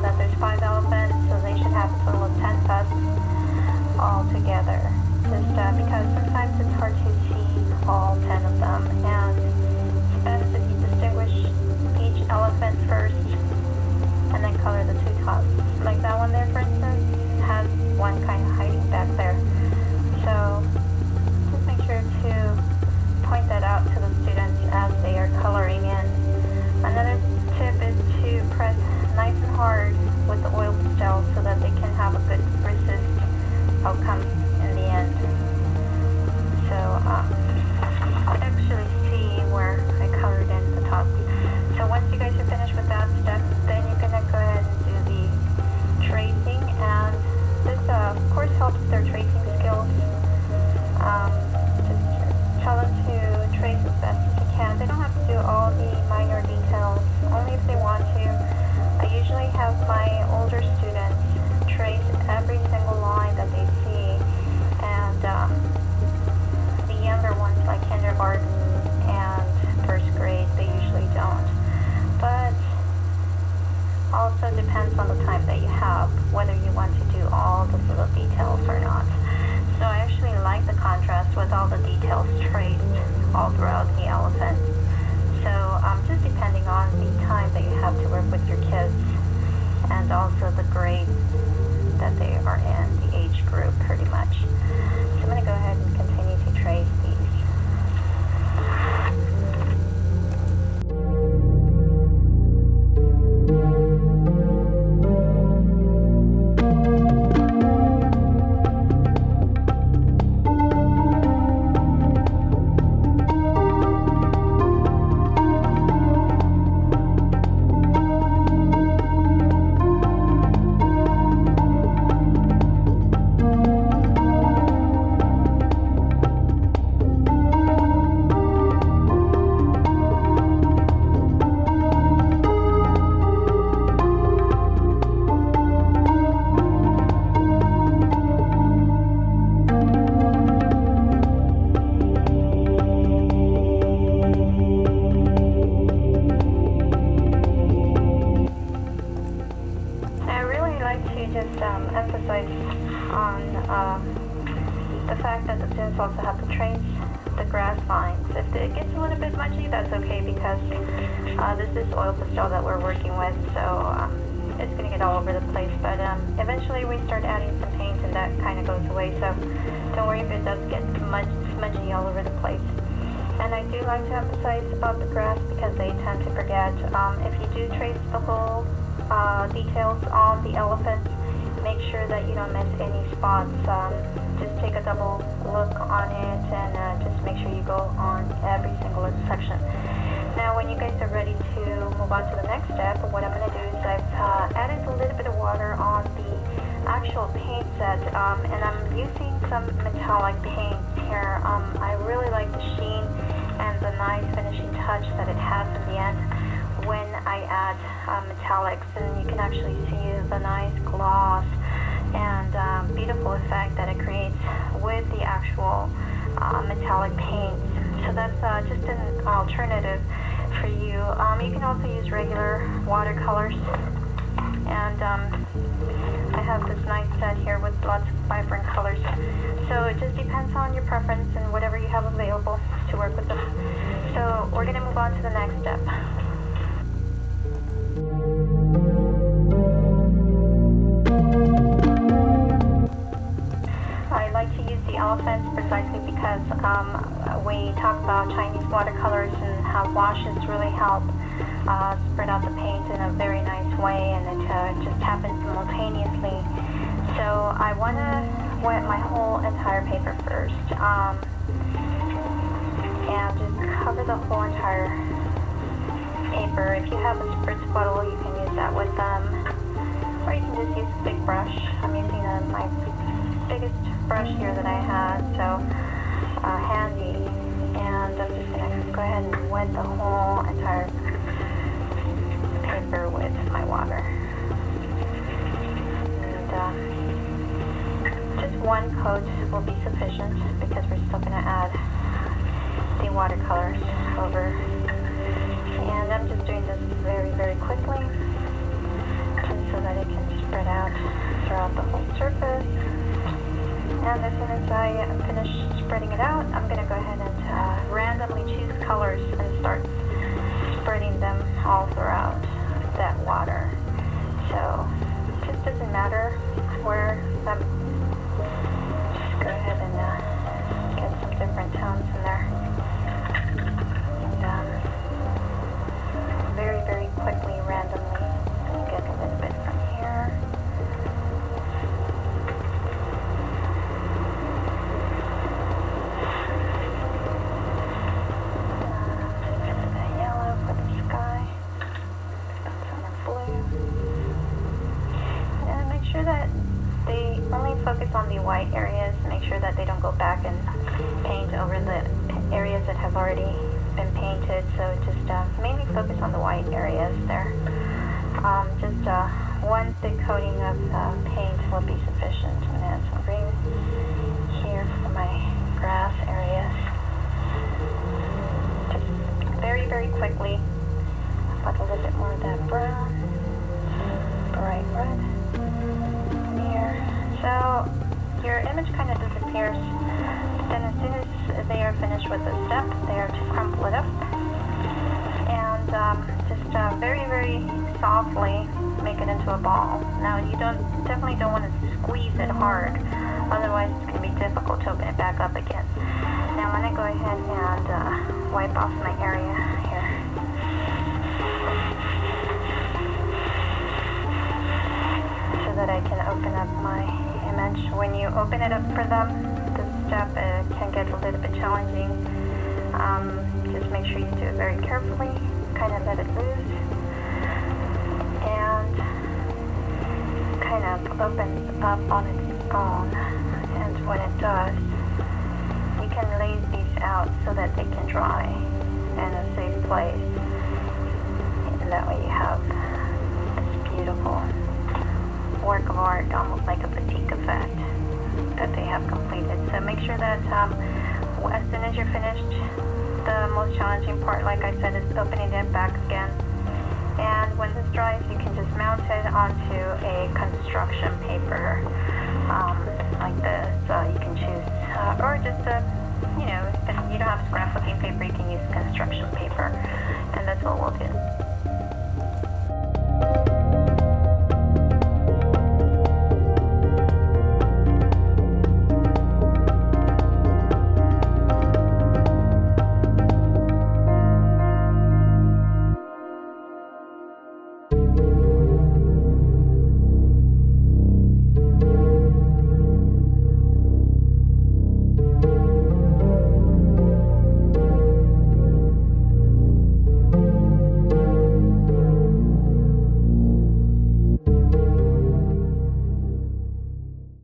that there's 5 elephants, so they should have a total of 10 cuts all together. Just because sometimes it's hard to see all 10 of them, and it's best if you distinguish each elephant first and then color the 2 tops. Like that one there, for instance, has one kind of hiding back there. So just make sure to point that out to the students as they are coloring in. Another tip is to press nice and hard with the oil pastel so that they can have a good resist outcome in the end. So you can actually see where I colored in the top. So once you guys are finished with that step, then you're going to go ahead and do the tracing, and this of course helps their tracing skills. Just tell them to trace as best as you can. They don't have to do all the minor details, only if they want to. I usually have my older students trace every single line that they see, and the younger ones like kindergarten and first grade, they usually don't. But also depends on the time that you have, whether you want to do all the little details or not. So I actually like the contrast with all the details traced all throughout the elephant. So just depending on the time that you have to work with your kids, and also the grade that they are in, the age group pretty much. So I'm going to go ahead and continue to trace these. Emphasize on the fact that the students also have to trace the grass lines. If it gets a little bit smudgy, that's okay, because this is oil pastel that we're working with, so it's going to get all over the place. But eventually we start adding some paint and that kind of goes away, so don't worry if it does get smudgy all over the place. And I do like to emphasize about the grass because they tend to forget. If you do trace the whole details on the elephant, make sure that you don't miss any spots. Just take a double look on it, and just make sure you go on every single section. Now when you guys are ready to move on to the next step, what I'm going to do is I've added a little bit of water on the actual paint set, and I'm using some metallic paint here. I really like the sheen and the nice finishing touch that it has in the end when I add metallics, and you can actually see the nice gloss and beautiful effect that it creates with the actual metallic paints. So that's just an alternative for you. You can also use regular watercolors, and I have this nice set here with lots of vibrant colors. So it just depends on your preference and whatever you have available to work with them. So we're going to move on to the next step. I like to use the elephants precisely because we talk about Chinese watercolors and how washes really help spread out the paint in a very nice way, and it just happens simultaneously. So I want to wet my whole entire paper first, and just cover the whole entire paper. If you have a spritz bottle, you can use that with them, or you can just use a big brush. I'm using my biggest brush here that I had, so handy, and I'm just going to go ahead and wet the whole entire paper with my water. And just one coat will be sufficient because we're still going to add the watercolors over. And I'm just doing this very, very quickly, just so that And as soon as I finish spreading it out, I'm going to go ahead and randomly choose colors and start spreading them all throughout that water. So it just doesn't matter where I'm. Just go ahead and get some different tones in there. And very, very quickly, randomly, get a little bit from here. Sure that they only focus on the white areas. Make sure that they don't go back and paint over the areas that have already been painted. So just mainly focus on the white areas there. Just one thick coating of paint will be sufficient. I'm going to add some green here for my grass areas. Just very, very quickly. Put a little bit more of that brown, bright red. So your image kind of disappears. Then as soon as they are finished with the step, they are to crumple it up and just very, very softly make it into a ball. Now you definitely don't want to squeeze it hard, otherwise it's going to be difficult to open it back up again. Now I'm going to go ahead and wipe off my area here. So that I can open up my image. When you open it up for them, this step can get a little bit challenging. Just make sure you do it very carefully, kind of let it loose, and kind of opens up on its own. And when it does, you can lay these out so that they can dry in a safe place. And that way you have this beautiful work of art, almost like a boutique effect that they have completed. So make sure that as soon as you're finished, the most challenging part, like I said, is opening it back again. And when this dries, you can just mount it onto a construction paper like this. You can choose, or just you know, if you don't have scrapbooking paper, you can use construction paper, and that's what we'll do.